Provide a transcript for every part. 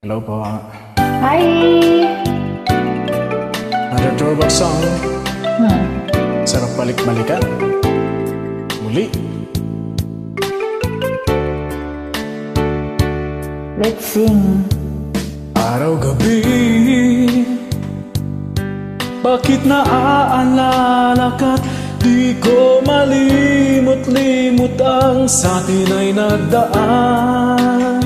Hello po. Hi! Another throwback song. Sarap balik-balikan. Muli. Let's sing. Araw-gabi, bakit naaalala ka't di ko malimot-limot ang sa atin ay nagdaan.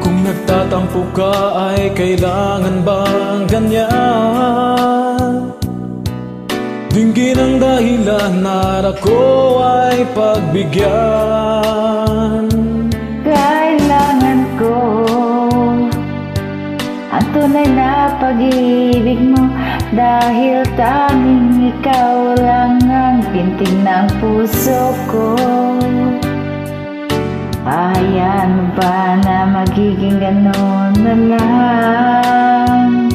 Kung nagtatampo ka ay kailangan bang ganyan? Dinggin ang dahilan na ako ay pagbigyan. Kailangan ko ang tunay na pag-ibig mo, dahil tanging ikaw lang ang pintig ng puso ko. Hayaan mo ba na magiging ganon na lang?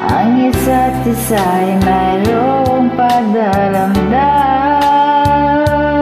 Ang isa't isa ay mayroong pagdaramdam.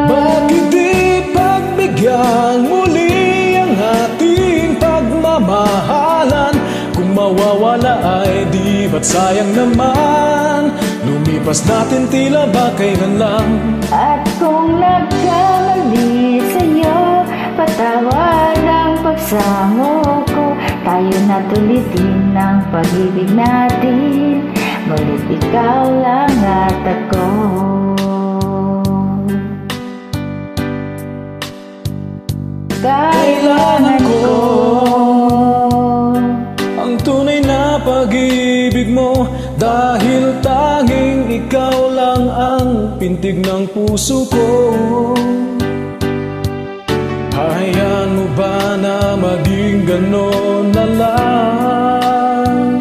Bakit di pagbigyan muli ang ating pagmamahalan? Kung mawawala ay di ba't sayang naman? Lumipas natin tila ba kailan lang? At kung nagkamali sa'yo, patawad ang pagsamo ko. Tayo na tulitin ang pag-ibig natin, mulit ikaw lang at ako. Kailangan ko ang tunay na pag-ibig mo, dahil tanging ikaw lang ang pintig ng puso ko. Hayaan mo ba na maging ganon na lang?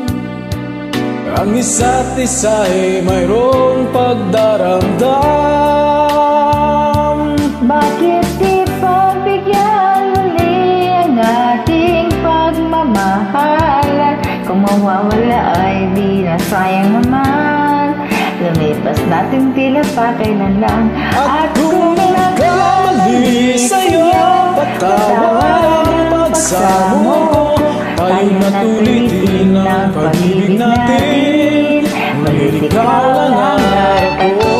Ang isa't isa ay mayroong pagdaramdam. Bakit di pagbigyan muli ang ating pagmamahalan? Kung mawawala ay di na sayang naman. Lumipas natin tila pa kailan lang. At kung nagkamali sa'yo, patawad ang pagsamo ko. Tayo na tulitin ang pag-ibig natin, mulit ikaw lang ang ako.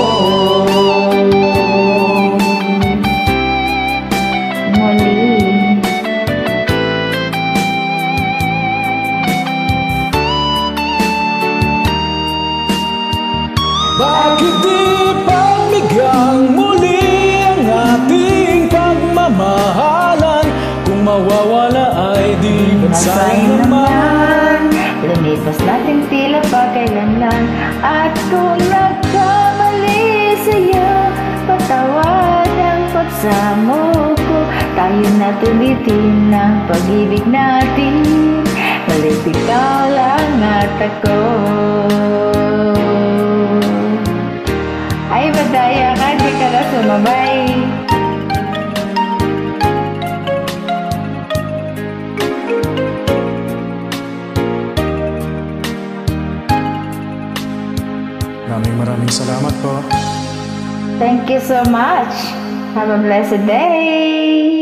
Muli. Bakit di pagbigyan muli ang ating pagmamahalan? Kung mawawala ay di ba't sayang naman? Lumipas natin tila pa kailan lang. At kung nagkamali sa'yo, patawad ang pagsamo ko. Tayo na tulitin ang pag-ibig natin, mulit ikaw lang at ako. Ay, madaya ka, di ka na sumabay. Maraming salamat po. Thank you so much. Have a blessed day.